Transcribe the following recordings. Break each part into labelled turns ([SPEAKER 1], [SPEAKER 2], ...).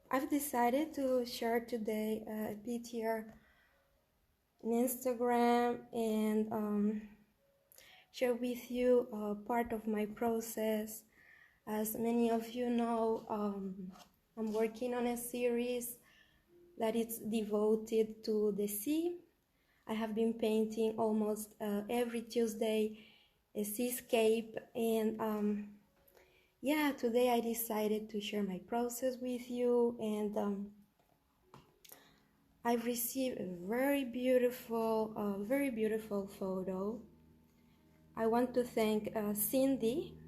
[SPEAKER 1] I've decided to share today a bit here on Instagram and share with you part of my process. As many of you know, I'm working on a series that is devoted to the sea. I have been painting almost every Tuesday a seascape, and yeah, today I decided to share my process with you, and I've received a very beautiful photo. I want to thank Cindy.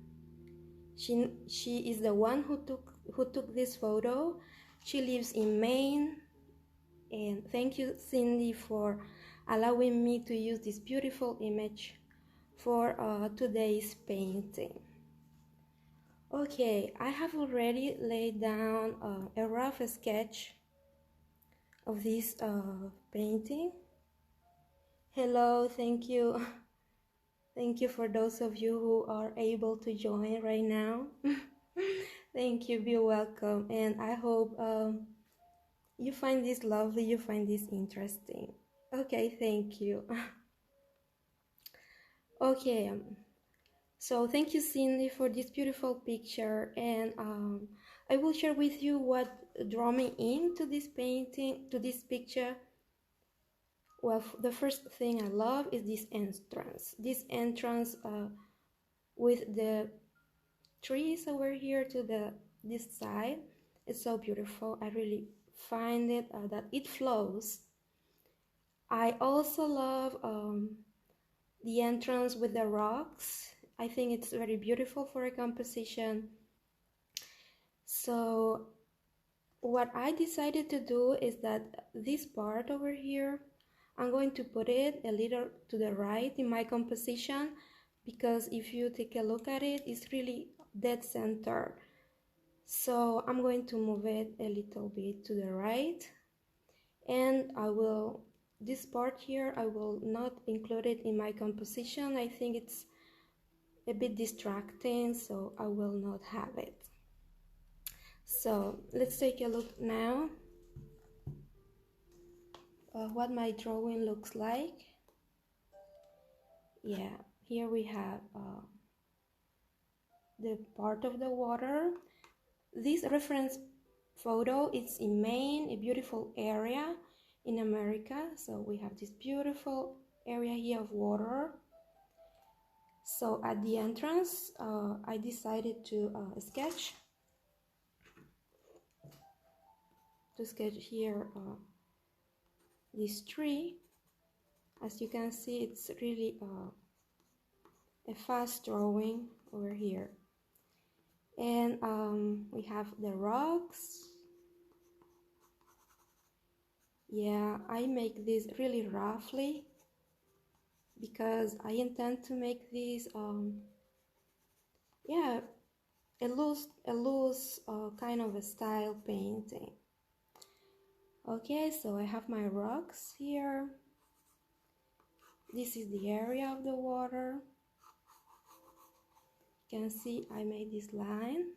[SPEAKER 1] She is the one who took this photo. She lives in Maine, and thank you, Cindy, for allowing me to use this beautiful image for today's painting. Okay, I have already laid down a rough sketch of this painting. Hello, thank you. Thank you for those of you who are able to join right now. Thank you, be welcome, and I hope you find this lovely, you find this interesting. Okay, thank you. Okay, so thank you, Cindy, for this beautiful picture, and I will share with you what drew me into this painting, to this picture. Well, the first thing I love is this entrance. This entrance with the trees over here to this side. It's so beautiful. I really find it that it flows. I also love the entrance with the rocks. I think it's very beautiful for a composition. So what I decided to do is that this part over here, I'm going to put it a little to the right in my composition, because if you take a look at it, it's really dead center. So I'm going to move it a little bit to the right, and this part here, I will not include it in my composition. I think it's a bit distracting, so I will not have it. So let's take a look now what my drawing looks like. Yeah, here we have the part of the water. This reference photo is in Maine, a beautiful area in America. So we have this beautiful area here of water. So at the entrance, I decided to sketch here this tree. As you can see, it's really a fast drawing over here. And we have the rocks. Yeah, I make this really roughly because I intend to make this yeah, a loose kind of a style painting. Okay, so I have my rocks here. This is the area of the water. You can see I made this line.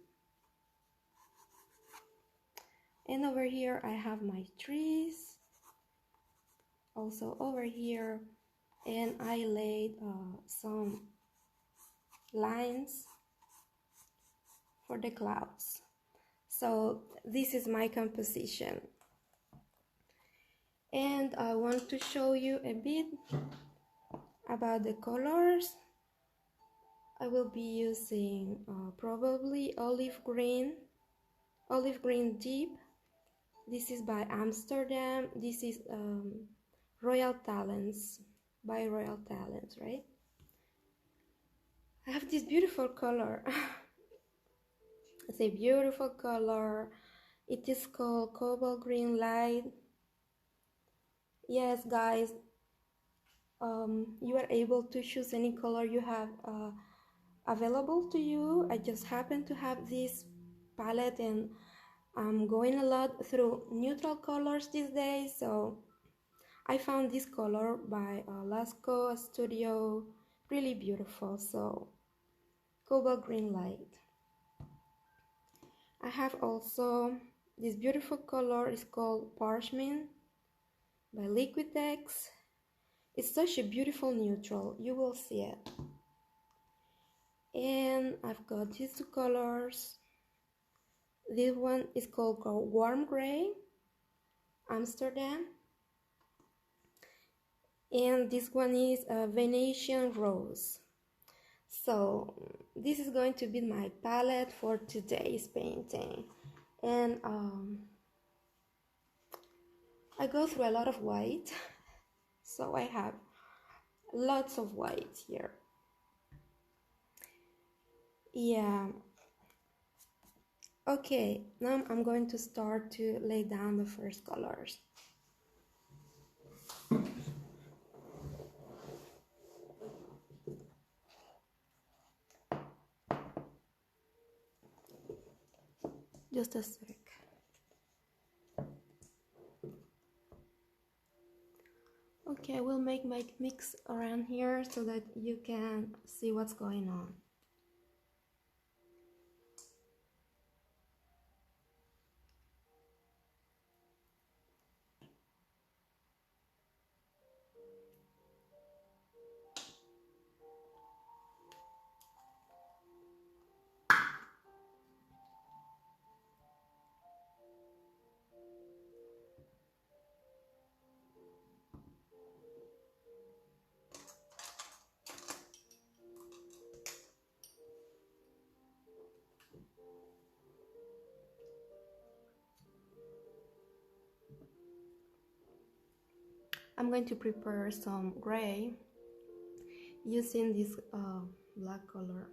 [SPEAKER 1] And over here I have my trees. Also over here, and I laid some lines for the clouds. So this is my composition, and I want to show you a bit about the colors. I will be using probably olive green deep. This is by Amsterdam. This is Royal Talents, by Royal Talents, right? I have this beautiful color. It's a beautiful color. It is called cobalt green light. Yes, guys, you are able to choose any color you have available to you. I just happen to have this palette, and I'm going a lot through neutral colors these days, so I found this color by Lasco Studio, really beautiful. So cobalt green light. I have also This beautiful color is called Parchment by Liquitex. It's such a beautiful neutral, you will see it. And I've got these two colors. This one is called Warm Gray, Amsterdam. And this one is Venetian Rose. So this is going to be my palette for today's painting. And I go through a lot of white, so I have lots of white here. Yeah. Okay, now I'm going to start to lay down the first colors. Just a sec. Okay, we'll make my mix around here so that you can see what's going on. I'm going to prepare some gray using this black color.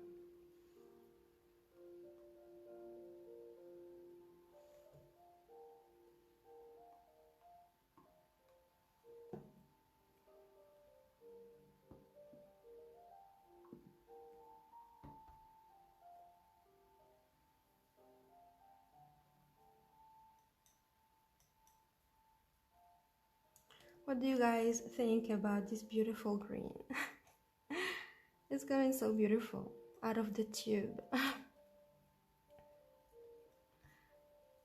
[SPEAKER 1] What do you guys think about this beautiful green? It's coming so beautiful out of the tube.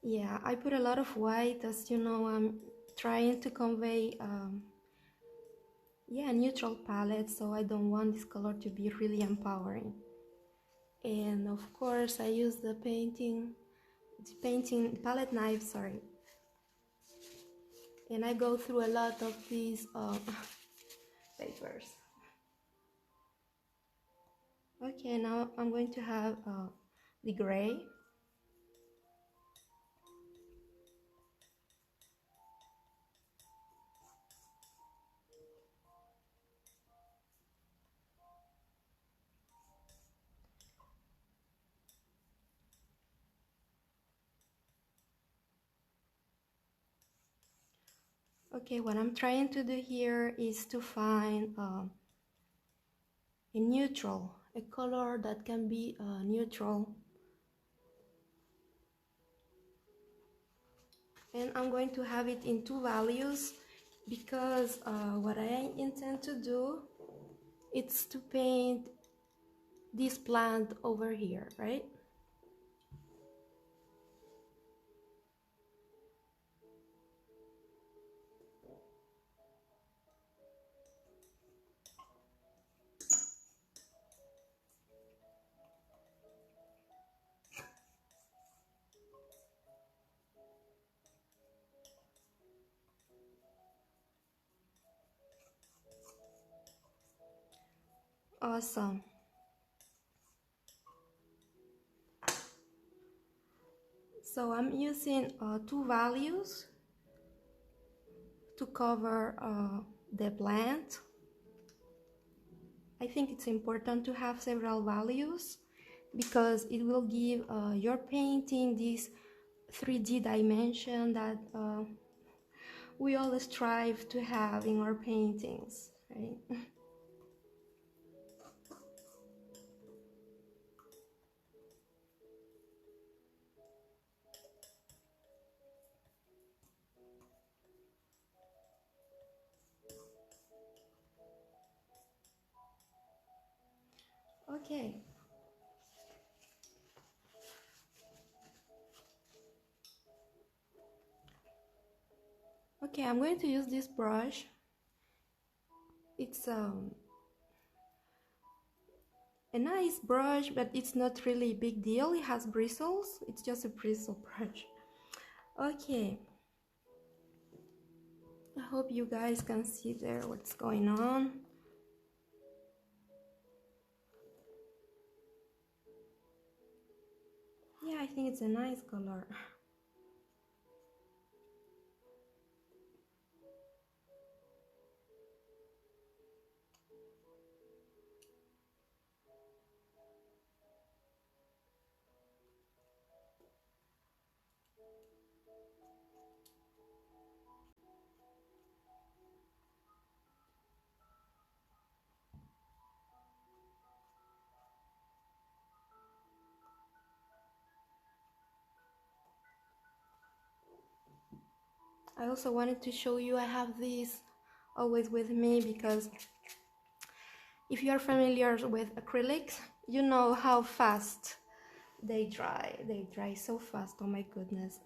[SPEAKER 1] Yeah, I put a lot of white, as you know. I'm trying to convey a neutral palette, so I don't want this color to be really empowering. And of course I use the palette knife, sorry. And I go through a lot of these papers. Okay, now I'm going to have the gray. Okay, what I'm trying to do here is to find a neutral, a color that can be neutral. And I'm going to have it in two values because what I intend to do is to paint this plant over here, right? Awesome. So I'm using two values to cover the plant. I think it's important to have several values because it will give your painting this 3D dimension that we all strive to have in our paintings, right? Okay. Okay, I'm going to use this brush. It's a nice brush, but it's not really a big deal. It has bristles. It's just a bristle brush. Okay, I hope you guys can see there what's going on. Yeah, I think it's a nice color. I also wanted to show you I have this always with me, because if you are familiar with acrylics, you know how fast they dry. They dry so fast, oh my goodness.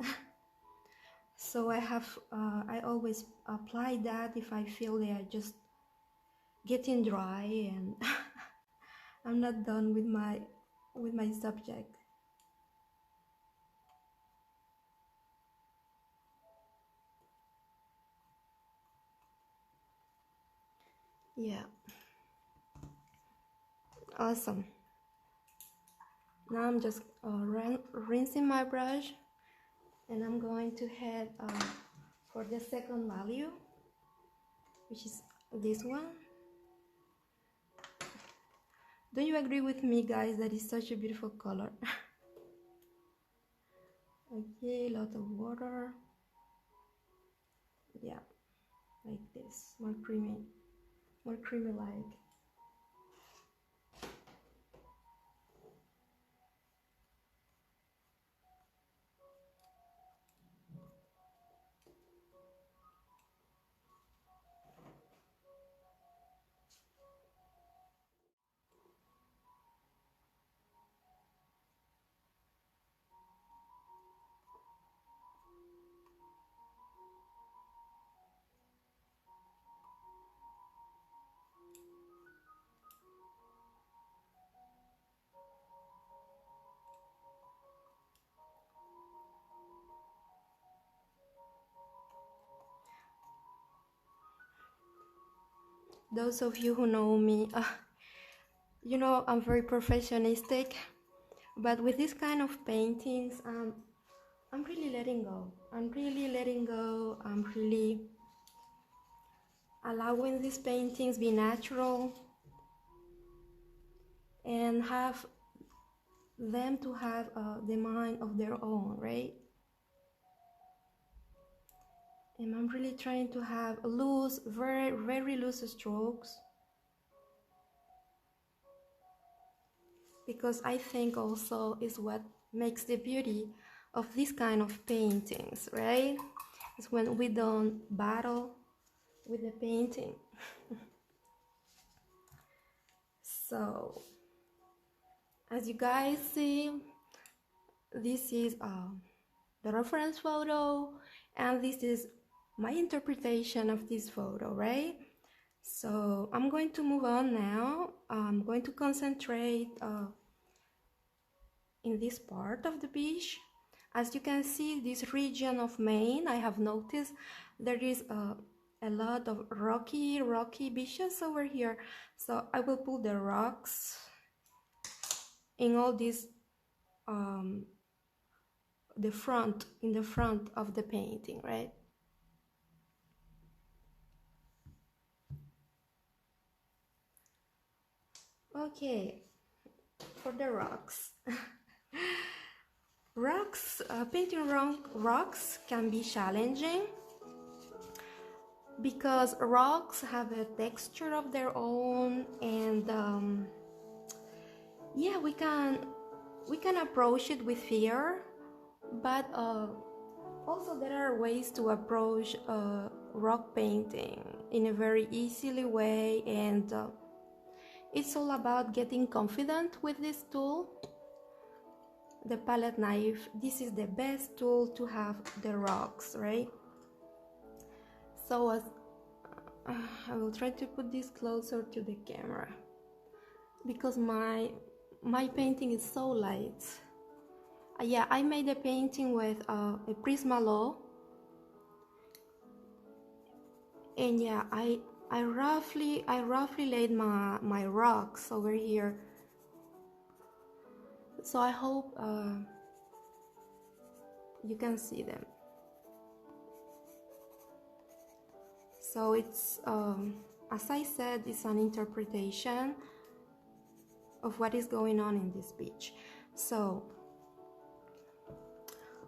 [SPEAKER 1] So I always apply that if I feel they are just getting dry and I'm not done with my subject. Yeah, awesome. Now I'm just rinsing my brush, and I'm going to head for the second value, which is this one. Don't you agree with me, guys, that is such a beautiful color? Okay, lot of water. Yeah, like this, more creamy like. Those of you who know me, you know I'm very perfectionistic, but with this kind of paintings, I'm really letting go. I'm really allowing these paintings be natural and have them to have the mind of their own, right? And I'm really trying to have loose, very loose strokes, because I think also is what makes the beauty of this kind of paintings, right? It's when we don't battle with the painting. So as you guys see, this is the reference photo, and this is my interpretation of this photo, right? So I'm going to move on now. I'm going to concentrate in this part of the beach. As you can see, this region of Maine, I have noticed there is a lot of rocky beaches over here. So I will put the rocks in all this in the front of the painting, right? Okay, for the rocks. Painting rocks can be challenging because rocks have a texture of their own, and yeah, we can approach it with fear, but also there are ways to approach rock painting in a very easily way, and it's all about getting confident with this tool. The palette knife, this is the best tool to have the rocks, right? So as I will try to put this closer to the camera because my painting is so light. Yeah, I made a painting with a Prismalo, and yeah, I roughly laid my rocks over here. So I hope you can see them. So it's as I said, it's an interpretation of what is going on in this beach. So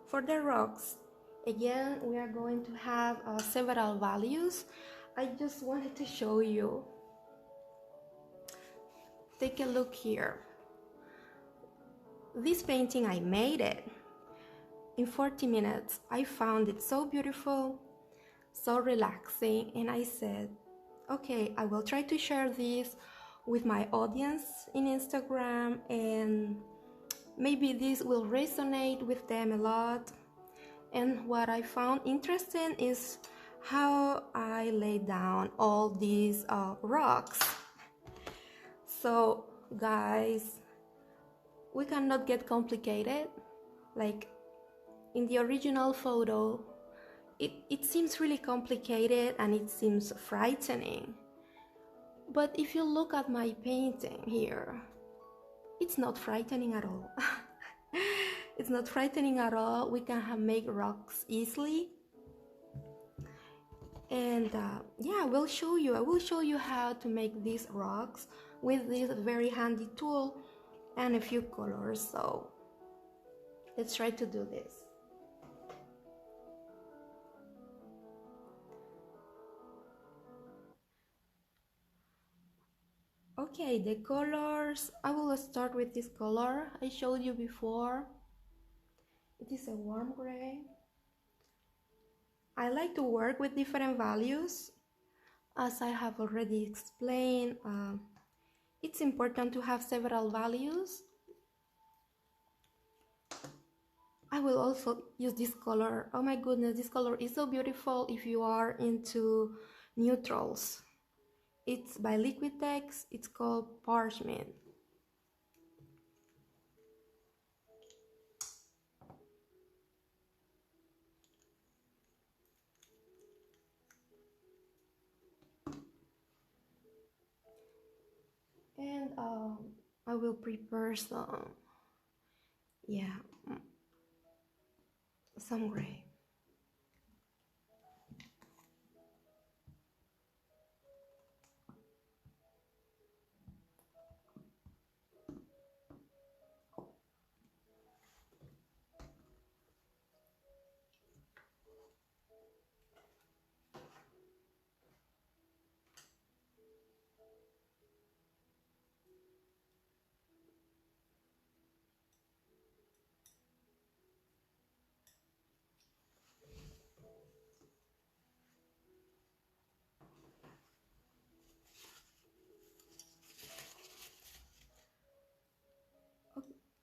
[SPEAKER 1] for the rocks, again, we are going to have several values. I just wanted to show you. Take a look here. This painting, I made it in 40 minutes. I found it so beautiful, so relaxing, and I said, okay, I will try to share this with my audience in Instagram, and maybe this will resonate with them a lot. And what I found interesting is how I laid down all these rocks. So guys, we cannot get complicated. Like in the original photo, it seems really complicated and it seems frightening. But if you look at my painting here, it's not frightening at all. It's not frightening at all. We can make rocks easily. And yeah, I will show you how to make these rocks with this very handy tool and a few colors. So let's try to do this. Okay, the colors, I will start with this color I showed you before. It is a warm gray. I like to work with different values. As I have already explained, it's important to have several values. I will also use this color. Oh my goodness, this color is so beautiful if you are into neutrals. It's by Liquitex, it's called Parchment. And I will prepare some, yeah, some gray.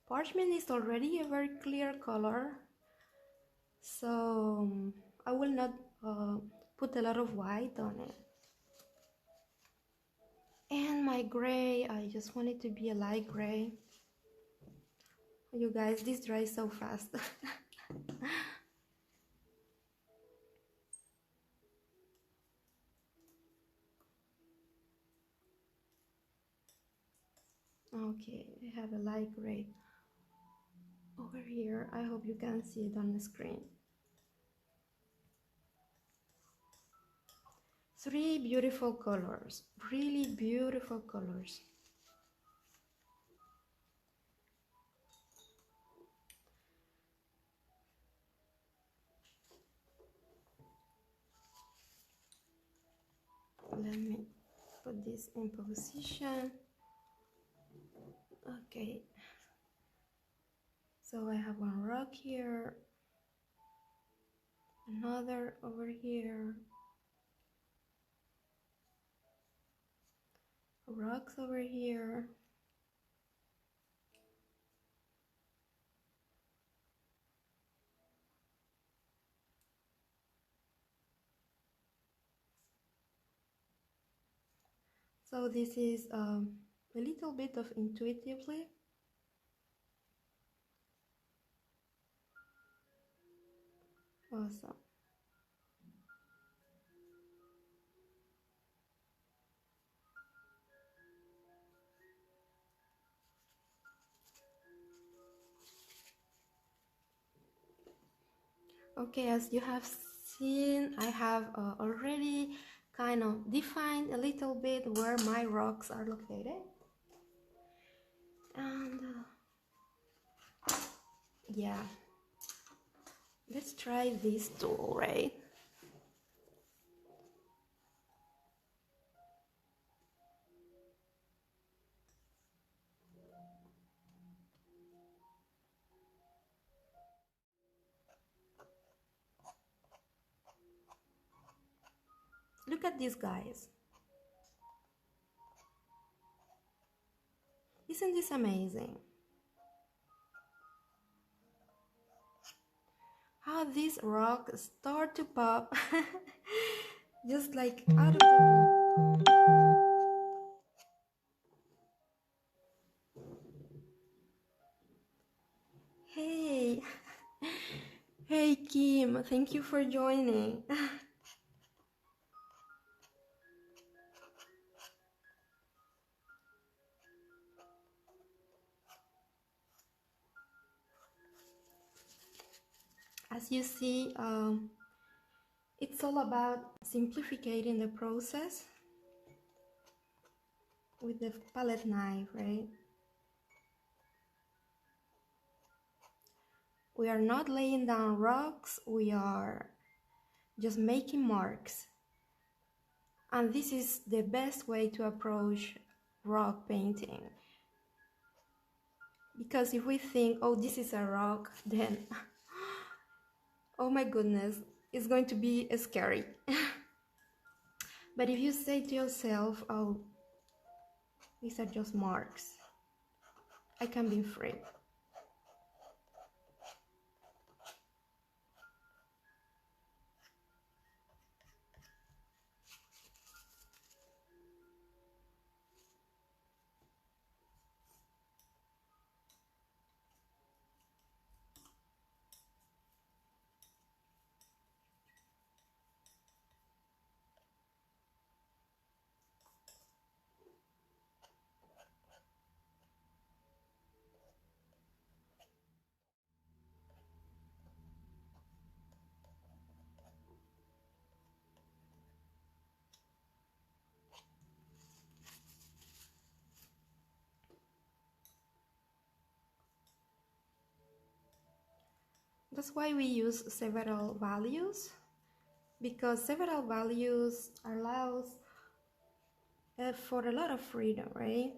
[SPEAKER 1] Parchment is already a very clear color, so I will not put a lot of white on it. And my gray, I just want it to be a light gray. You guys, this dries so fast. Okay, I have a light gray over here. I hope you can see it on the screen. 3 beautiful colors, really beautiful colors. Let me put this in position. Okay, so I have one rock here, another over here, rocks over here, So this is a little bit of intuitively. Awesome. Okay, as you have seen, I have already kind of defined a little bit where my rocks are located. And yeah, let's try this tool, right? Look at these guys. Isn't this amazing? How these rocks start to pop just like out of the blue. Hey, hey Kim, thank you for joining. As you see, it's all about simplifying the process with the palette knife, right? We are not laying down rocks, we are just making marks. And this is the best way to approach rock painting. Because if we think, oh, this is a rock, then, oh my goodness, it's going to be scary. But if you say to yourself, oh, these are just marks, I can be free. That's why we use several values, because several values allows for a lot of freedom, right?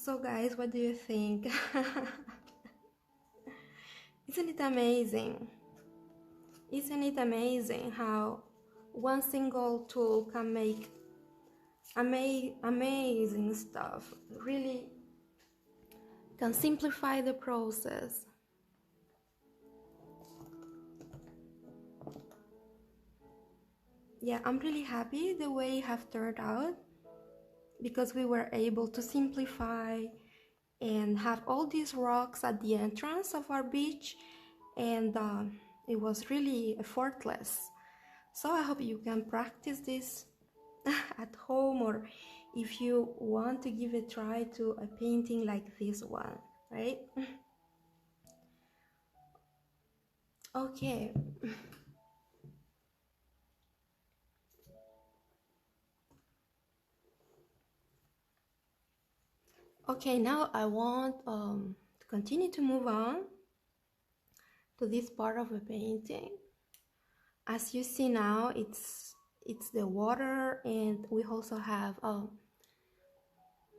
[SPEAKER 1] So guys, what do you think? Isn't it amazing? Isn't it amazing how one single tool can make amazing stuff? Really can simplify the process. Yeah, I'm really happy the way it have turned out, because we were able to simplify and have all these rocks at the entrance of our beach, and it was really effortless. So I hope you can practice this at home, or if you want to give a try to a painting like this one, right? Okay. Okay, now I want to continue to move on to this part of the painting. As you see now, it's the water, and we also have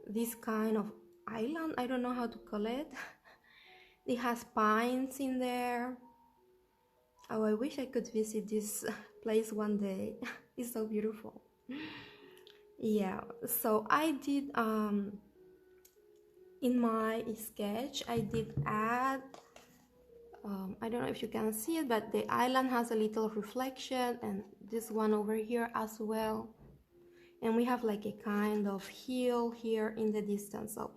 [SPEAKER 1] this kind of island. I don't know how to call it. It has pines in there. Oh, I wish I could visit this place one day. It's so beautiful. Yeah, so I did in my sketch I did add I don't know if you can see it, but the island has a little reflection, and this one over here as well. And we have like a kind of hill here in the distance. So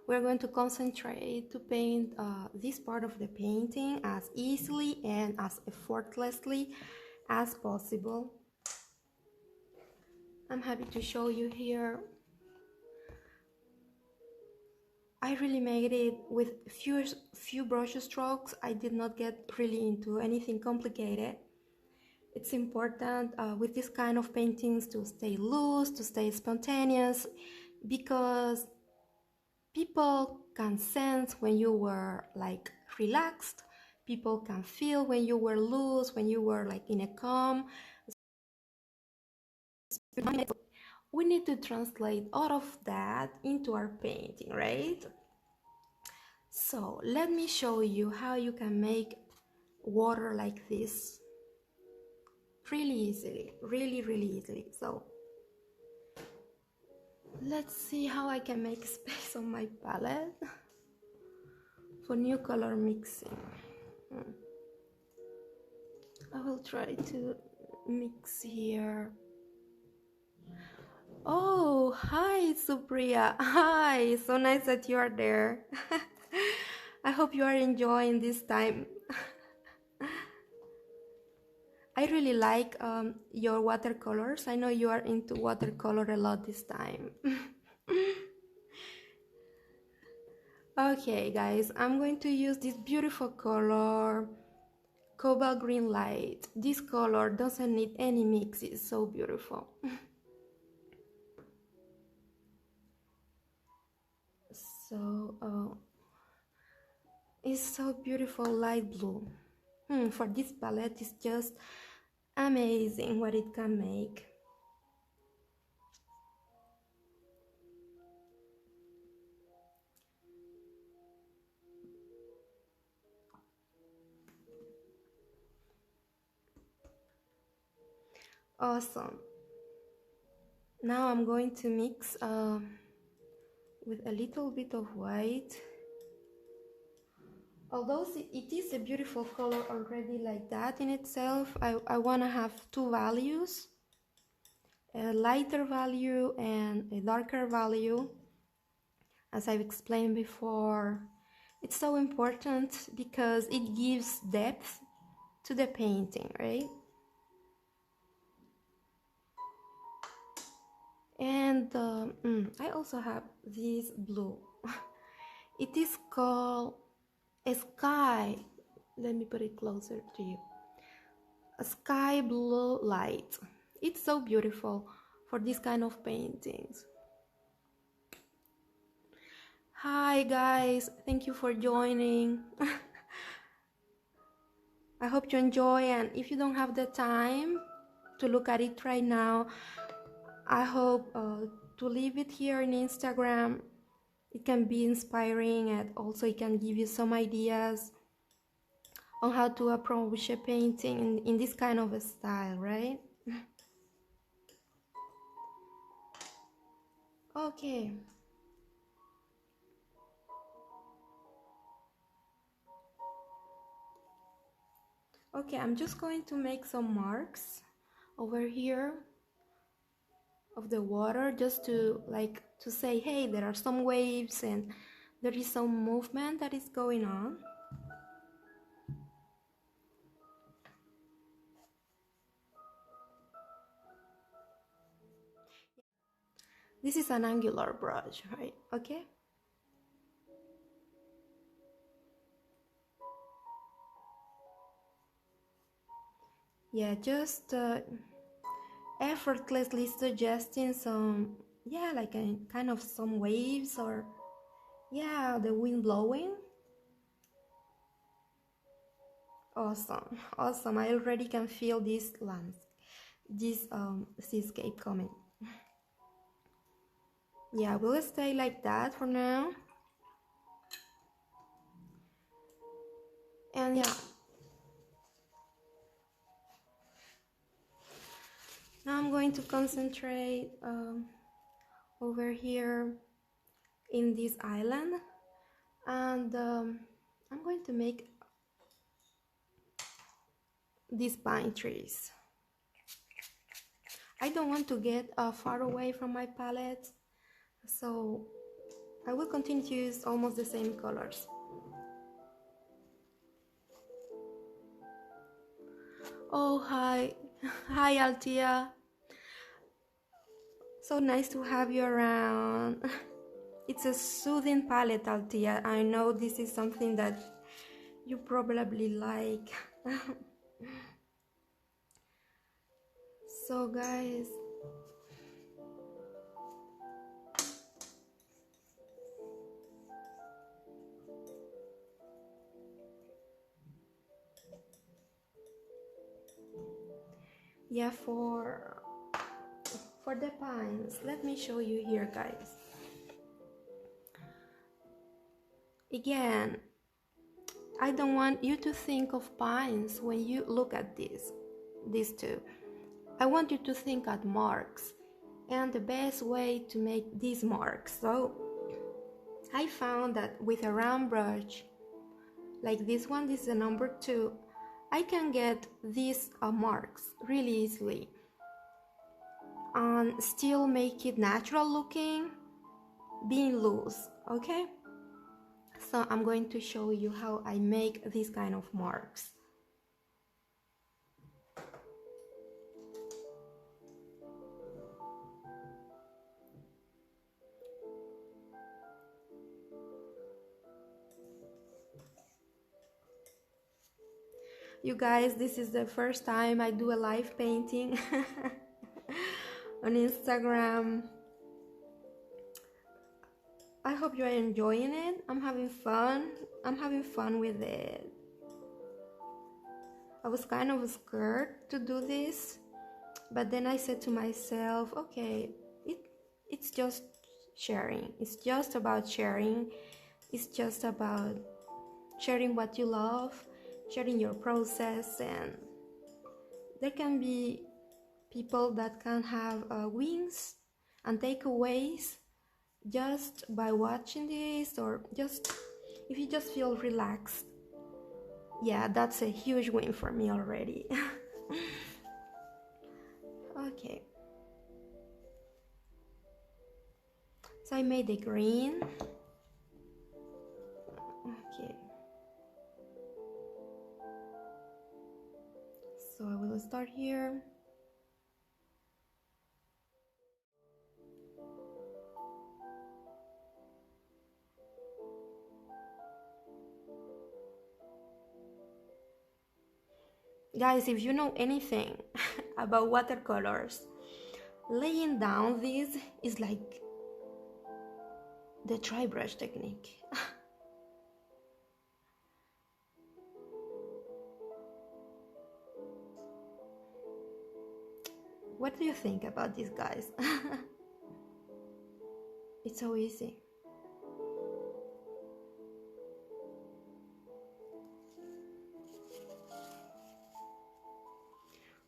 [SPEAKER 1] we're going to concentrate to paint this part of the painting as easily and as effortlessly as possible. I'm happy to show you here. I really made it with few brush strokes. I did not get really into anything complicated. It's important with this kind of paintings to stay loose, to stay spontaneous, because people can sense when you were like relaxed. People can feel when you were loose, when you were like in a calm. We need to translate all of that into our painting, right? So let me show you how you can make water like this really easily, really easily. So let's see how I can make space on my palette for new color mixing. I will try to mix here. Oh, hi Supriya. Hi, so nice that you are there. I hope you are enjoying this time. I really like your watercolors. I know you are into watercolor a lot this time. Okay guys, I'm going to use this beautiful color, cobalt green light. This color doesn't need any mix, it's so beautiful. So it's so beautiful, light blue. For this palette, it's just amazing what it can make. Awesome. Now I'm going to mix with a little bit of white. Although it is a beautiful color already like that in itself, I want to have two values, a lighter value and a darker value. As I've explained before, it's so important because it gives depth to the painting, right? And I also have this blue. It is called a sky. Let me put it closer to you. A sky blue light. It's so beautiful for this kind of paintings. Hi guys, thank you for joining. I hope you enjoy, and if you don't have the time to look at it right now, I hope to leave it here in Instagram. It can be inspiring, and also it can give you some ideas on how to approach a painting in this kind of a style, right? Okay. Okay, I'm just going to make some marks over here of the water, just to say, hey, there are some waves and there is some movement that is going on. This is an angular brush, right? Okay. Yeah, just effortlessly suggesting some, yeah, like a kind of some waves or Yeah, the wind blowing. Awesome, awesome. I already can feel this seascape coming. Yeah, we'll stay like that for now. And yeah, now I'm going to concentrate over here in this island, and I'm going to make these pine trees. I don't want to get far away from my palette, so I will continue to use almost the same colors. Oh, hi. Hi, Altia. So nice to have you around. It's a soothing palette, Altia. I know this is something that you probably like. So guys, yeah, for the pines, let me show you here, guys. Again, I don't want you to think of pines when you look at these two. I want you to think at marks and the best way to make these marks. So I found that with a round brush like this one, this is a number 2, I can get these marks really easily and still make it natural looking, being loose, okay? So I'm going to show you how I make these kind of marks. You guys, this is the first time I do a live painting on Instagram. I hope you are enjoying it. I'm having fun. I'm having fun with it. I was kind of scared to do this, but then I said to myself, okay, it's just sharing. It's just about sharing. It's just about sharing what you love, sharing your process, and there can be people that can have wins and takeaways just by watching this, or just if you just feel relaxed. Yeah, that's a huge win for me already. Okay, so I made the green. Okay, so I will start here. Guys, if you know anything about watercolors, laying down this is like the dry brush technique. What do you think about this, guys? It's so easy.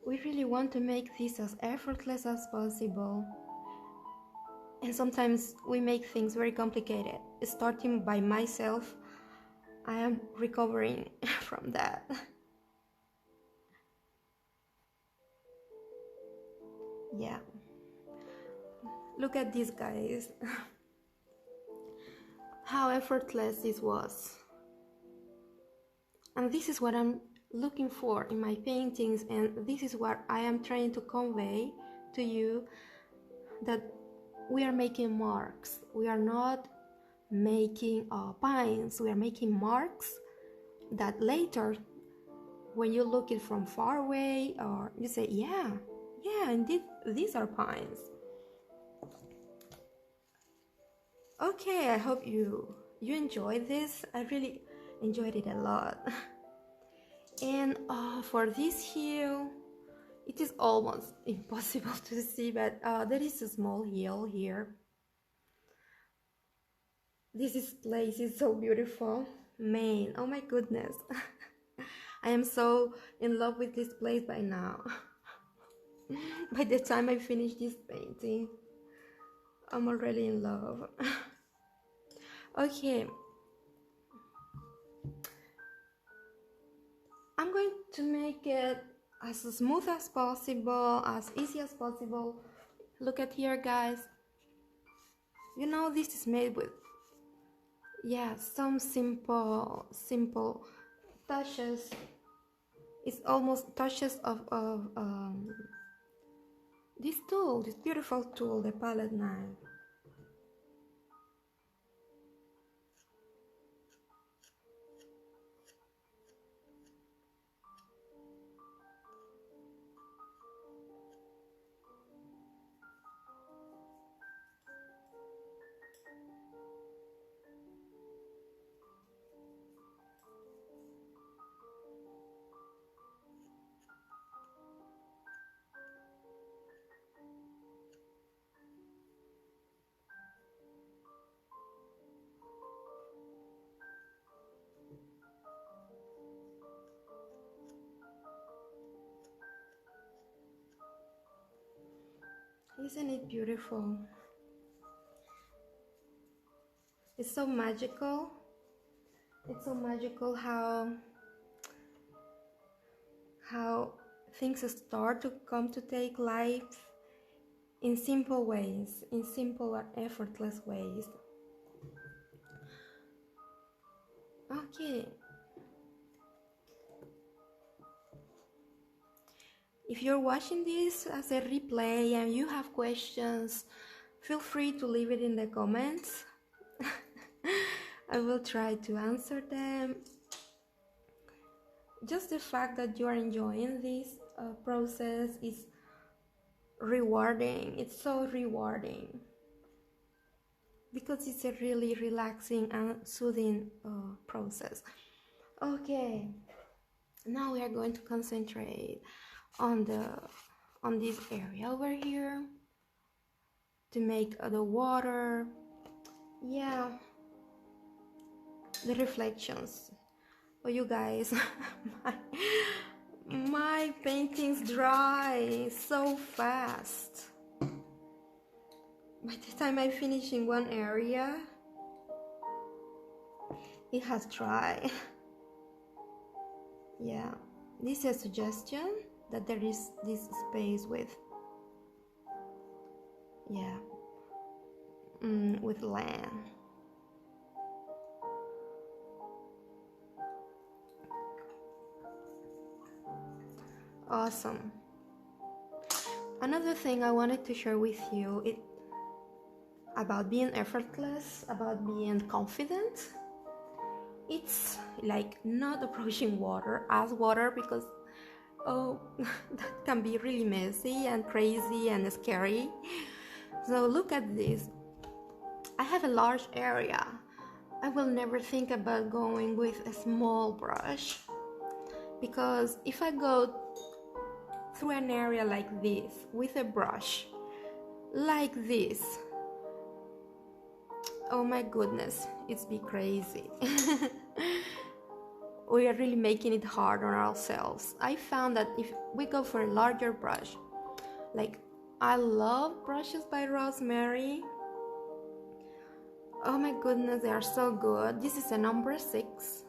[SPEAKER 1] We really want to make this as effortless as possible. And sometimes we make things very complicated. Starting by myself, I am recovering from that. Yeah. Look at this, guys. How effortless this was. And this is what I'm looking for in my paintings, and this is what I am trying to convey to you, that we are making marks. We are not making pines. We are making marks that later, when you look it from far away, or you say, yeah, indeed, these are pines. Okay, I hope you you enjoyed this. I really enjoyed it a lot. And for this heel, it is almost impossible to see, but there is a small heel here. Place is so beautiful. Man, oh my goodness. I am so in love with this place by now. By the time I finish this painting, I'm already in love. Okay. I'm going to make it as smooth as possible, as easy as possible. Look at here, guys. You know, this is made with, yeah, some simple touches. It's almost touches of this tool, this beautiful tool, the palette knife. Isn't it beautiful? It's so magical. It's so magical how things start to come to take life in simple ways, in simple and effortless ways. Okay. If you're watching this as a replay and you have questions, feel free to leave it in the comments. I will try to answer them. Just the fact that you are enjoying this process is rewarding. It's so rewarding because it's a really relaxing and soothing process. Okay, now we are going to concentrate on this area over here to make the water, yeah, the reflections. Oh, you guys, my paintings dry so fast. By the time I finish in one area, it has dried. Yeah, this is a suggestion that there is this space with, yeah, with land. Awesome. Another thing I wanted to share with you is about being effortless, about being confident. It's like not approaching water as water because that can be really messy and crazy and scary. So look at this. I have a large area. I will never think about going with a small brush, because if I go through an area like this with a brush like this, oh my goodness, it's be crazy. We are really making it hard on ourselves. I found that if we go for a larger brush, like I love brushes by Rosemary. Oh my goodness, they are so good. This is a number 6,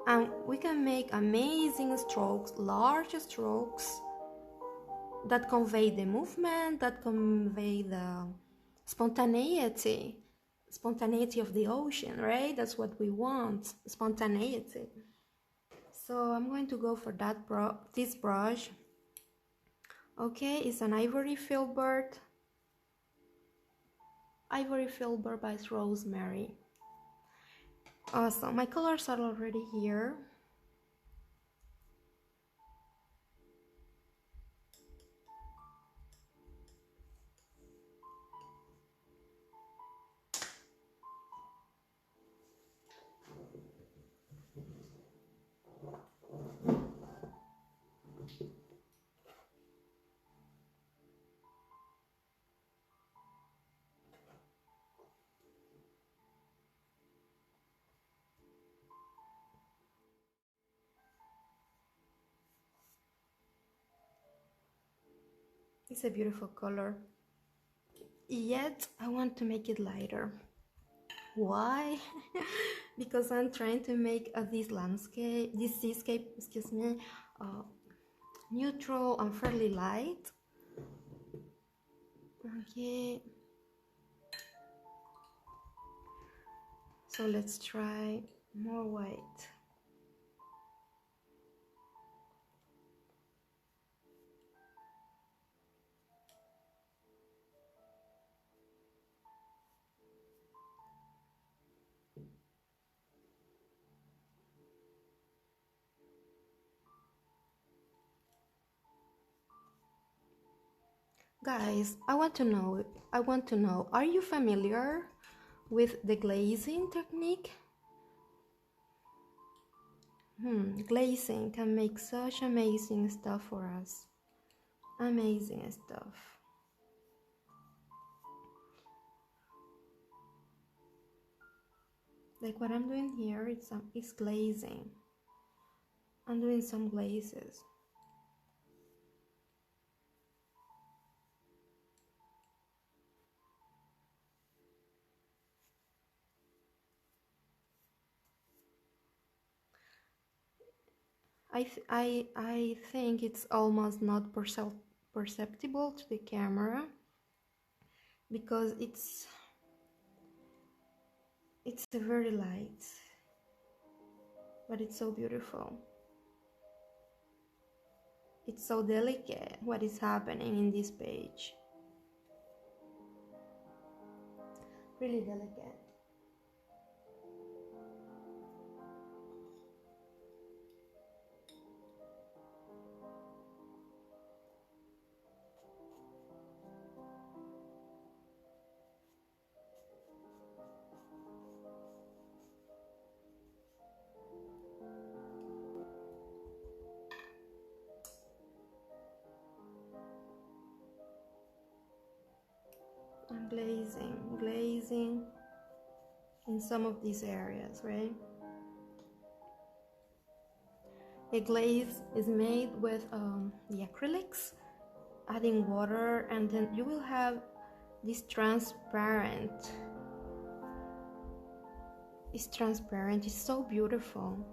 [SPEAKER 1] and we can make amazing strokes, large strokes that convey the movement, that convey the spontaneity of the ocean, right? That's what we want, spontaneity. So I'm going to go for this brush. Okay, it's an ivory filbert by Rosemary. Awesome. My colors are already here. It's a beautiful color. Yet I want to make it lighter. Why? Because I'm trying to make this seascape, excuse me, neutral and fairly light. Okay. So let's try more white. Guys, I want to know, are you familiar with the glazing technique? Glazing can make such amazing stuff for us. Amazing stuff. Like what I'm doing here, it's glazing. I'm doing some glazes. I think it's almost not perceptible to the camera because it's very light, but it's so beautiful. It's so delicate what is happening in this page. Really delicate. I'm glazing in some of these areas, right? A glaze is made with the acrylics, adding water, and then you will have this transparent. It's transparent, it's so beautiful.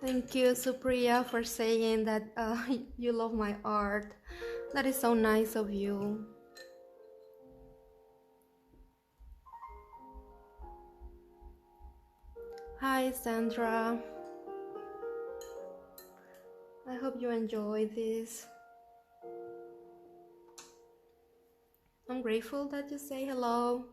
[SPEAKER 1] Thank you, Supriya, for saying that you love my art. That is so nice of you. Hi, Sandra. I hope you enjoy this. I'm grateful that you say hello.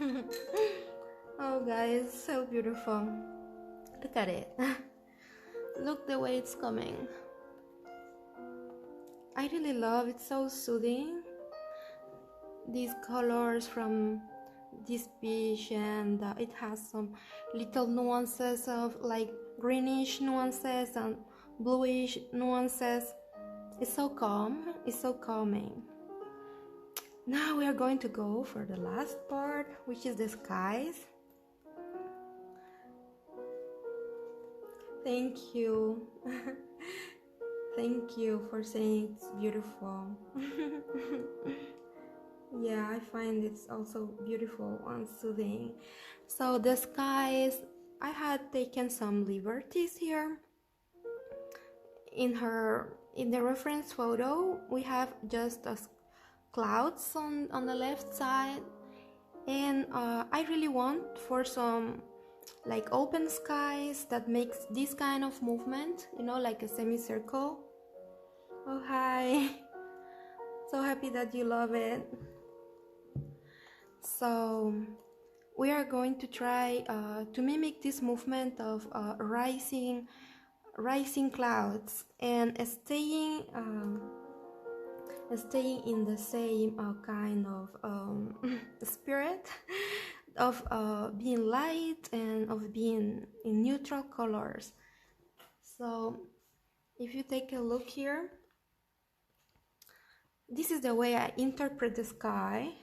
[SPEAKER 1] Oh guys, so beautiful. Look at it. Look the way it's coming. I really love it, so soothing. These colors from this beach, and it has some little nuances of like greenish nuances and bluish nuances. It's so calm, it's so calming. Now we are going to go for the last part, which is the skies. Thank you. Thank you for saying it's beautiful. Yeah, I find it's also beautiful and soothing. So the skies, I had taken some liberties here. In the reference photo, we have just clouds on the left side, and I really want for some like open skies that makes this kind of movement, you know, like a semicircle. Oh hi. So happy that you love it. So we are going to try to mimic this movement of rising clouds and staying in the same kind of spirit of being light and of being in neutral colors. So if you take a look here, this is the way I interpret the sky.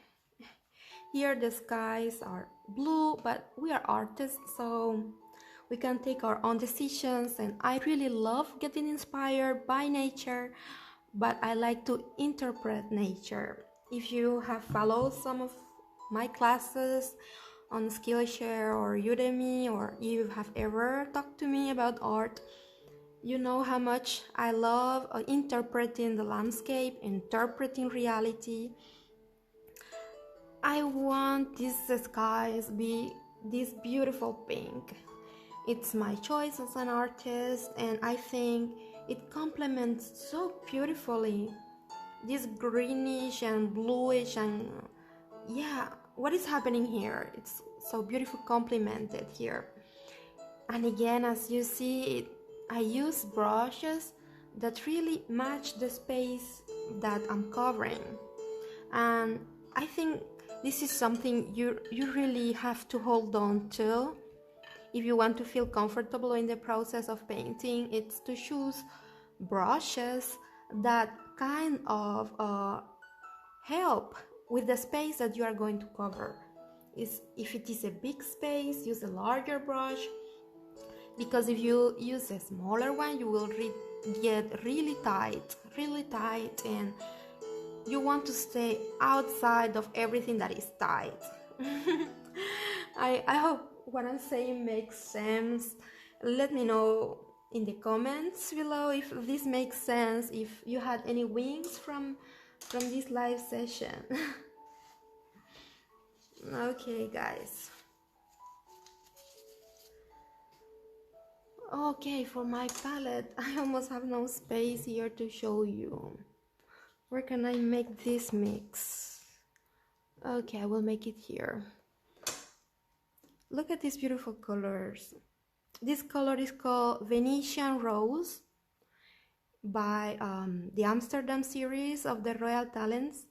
[SPEAKER 1] Here the skies are blue, but we are artists, so we can take our own decisions, and I really love getting inspired by nature, but I like to interpret nature. If you have followed some of my classes on Skillshare or Udemy, or you have ever talked to me about art, you know how much I love interpreting the landscape, interpreting reality. I want these skies be this beautiful pink. It's my choice as an artist, and I think it complements so beautifully this greenish and bluish, and yeah, what is happening here? It's so beautifully complemented here. And again, as you see, I use brushes that really match the space that I'm covering, and I think this is something you really have to hold on to if you want to feel comfortable in the process of painting. It's to choose brushes that kind of help with the space that you are going to cover. If it is a big space, use a larger brush, because if you use a smaller one, you will get really tight, and you want to stay outside of everything that is tight. I hope what I'm saying makes sense. Let me know in the comments below if this makes sense, if you had any wins from this live session. Okay guys. Okay, for my palette, I almost have no space here to show you. Where can I make this mix? Okay, I will make it here. Look at these beautiful colors. This color is called Venetian Rose by the Amsterdam series of the Royal Talents.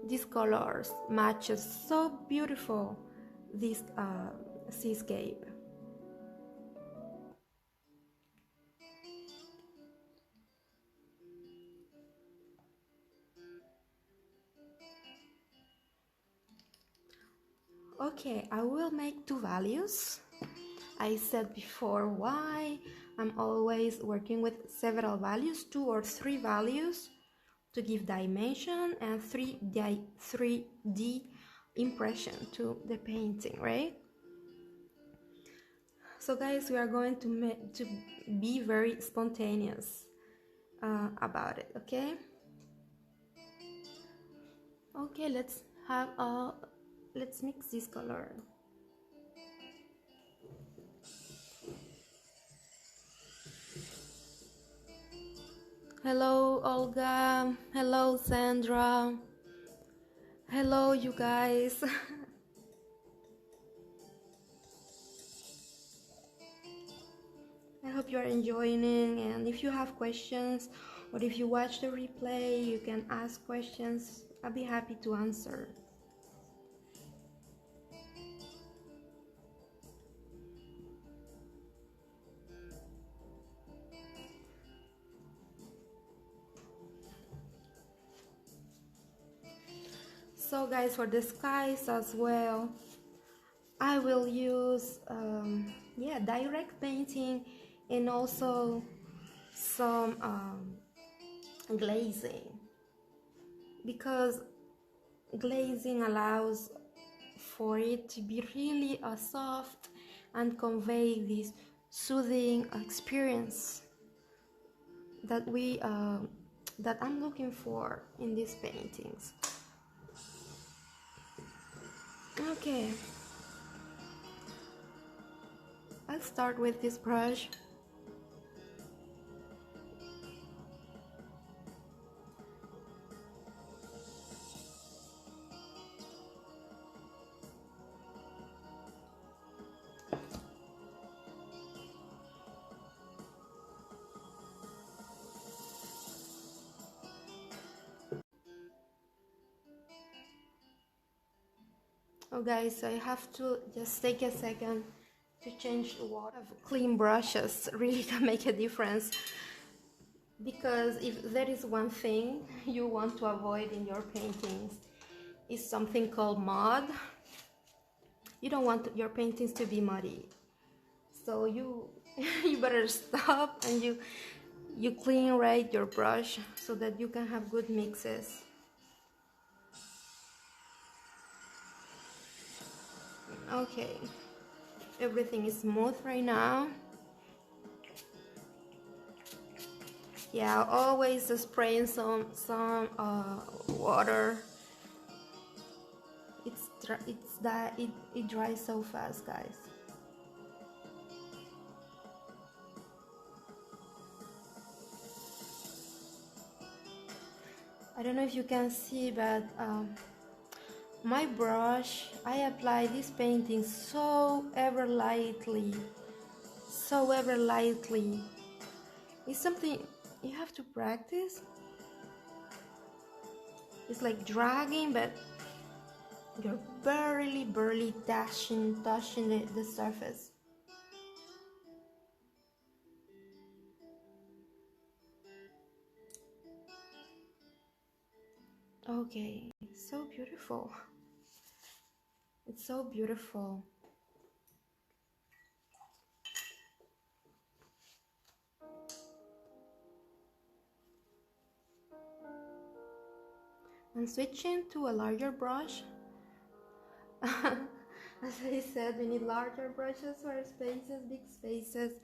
[SPEAKER 1] These colors matches so beautiful this seascape. Okay, I will make two values. I said before why I'm always working with several values, 2 or 3 values to give dimension and 3D impression to the painting, right? So guys, we are going to be very spontaneous about it, okay? Okay, let's mix this color. Hello Olga, hello Sandra, hello you guys. hope you are enjoying it, and if you have questions or if you watch the replay, you can ask questions. I'll be happy to answer. So guys, for the skies as well, I will use direct painting and also some glazing, because glazing allows for it to be really soft and convey this soothing experience that I'm looking for in these paintings. Okay, I'll start with this brush. Oh guys, I have to just take a second to change the water. Clean brushes really can make a difference, because if there is one thing you want to avoid in your paintings, is something called mud. You don't want your paintings to be muddy, so you you better stop and you clean right your brush so that you can have good mixes. Okay, everything is smooth right now. Yeah, always spraying some water. It dries so fast, guys. I don't know if you can see, but my brush, I apply this painting so ever lightly. It's something you have to practice. It's like dragging, but you're barely touching the surface. Okay, so beautiful. It's so beautiful. I'm switching to a larger brush. As I said, we need larger brushes for spaces, big spaces.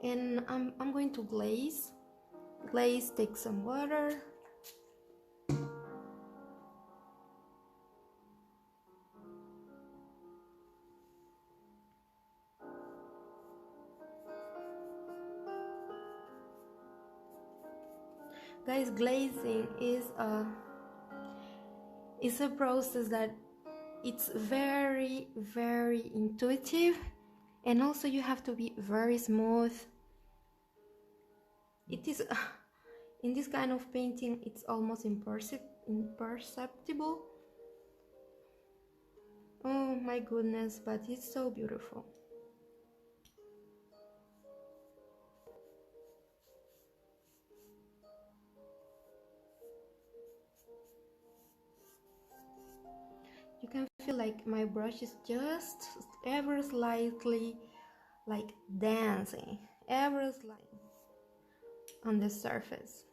[SPEAKER 1] And I'm going to glaze. Glaze, take some water. Guys, glazing is a process that it's very intuitive, and also you have to be very smooth. It is in this kind of painting, it's almost imperceptible. Oh my goodness, but it's so beautiful. You can feel like my brush is just ever slightly like dancing, ever slightly on the surface.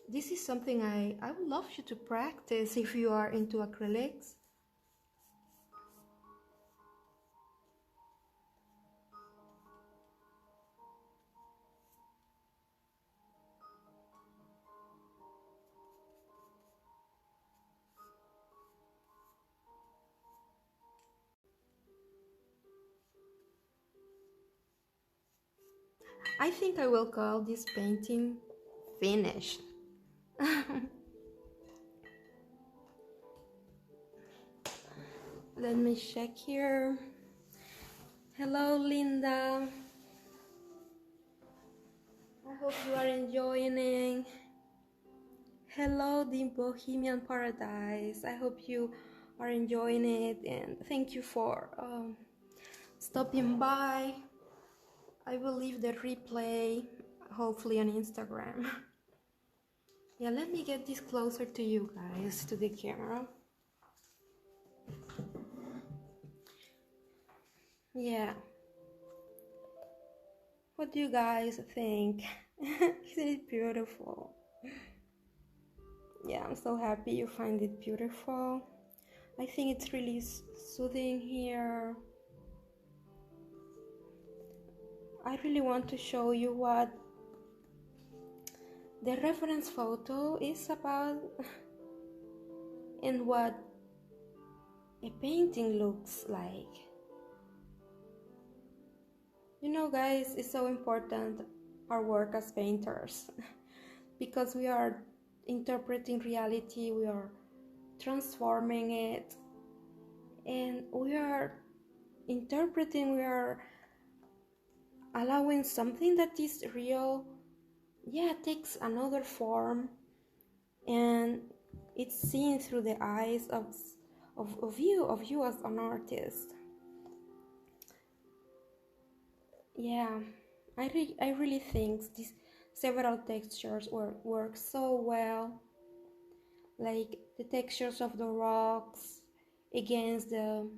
[SPEAKER 1] This is something I would love you to practice if you are into acrylics. I think I will call this painting finished. Let me check here. Hello, Linda. I hope you are enjoying it. Hello, the Bohemian Paradise. I hope you are enjoying it, and thank you for stopping by. I will leave the replay, hopefully on Instagram. Yeah, let me get this closer to you guys, to the camera. Yeah. What do you guys think? Isn't it beautiful? Yeah, I'm so happy you find it beautiful. I think it's really soothing here. I really want to show you what the reference photo is about and what a painting looks like. You know, guys, it's so important, our work as painters, because we are interpreting reality, we are transforming it, and we are interpreting, we are allowing something that is real, yeah, takes another form, and it's seen through the eyes of you as an artist. Yeah, I really think these several textures work so well, like the textures of the rocks against the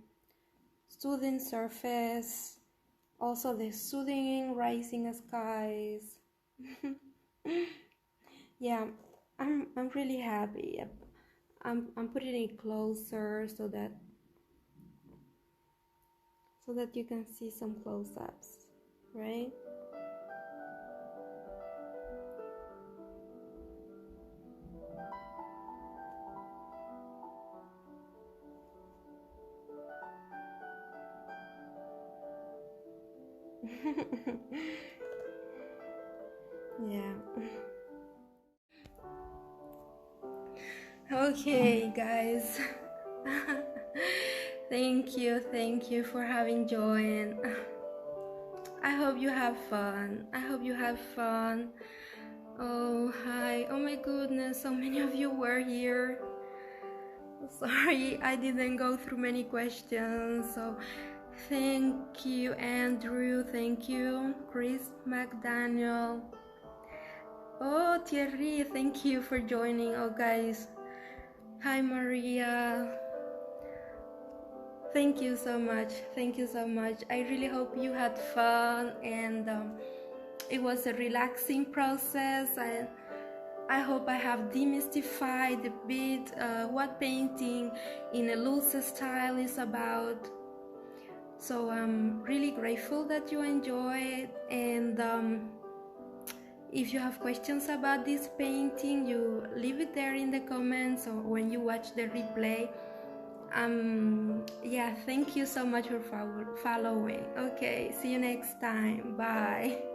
[SPEAKER 1] soothing surface, also the soothing rising skies. Yeah, I'm really happy. I'm putting it closer so that you can see some close-ups, right? Yeah. Okay, guys. Thank you for having joined. I hope you have fun. Oh, hi. Oh my goodness, so many of you were here. Sorry, I didn't go through many questions. So thank you, Andrew. Thank you, Chris McDaniel. Oh, Thierry, thank you for joining. Oh, guys. Hi, Maria. Thank you so much. I really hope you had fun, and it was a relaxing process. And I hope I have demystified a bit what painting in a loose style is about. So I'm really grateful that you enjoyed, and if you have questions about this painting, you leave it there in the comments or when you watch the replay. Yeah, thank you so much for following. Okay, see you next time. Bye.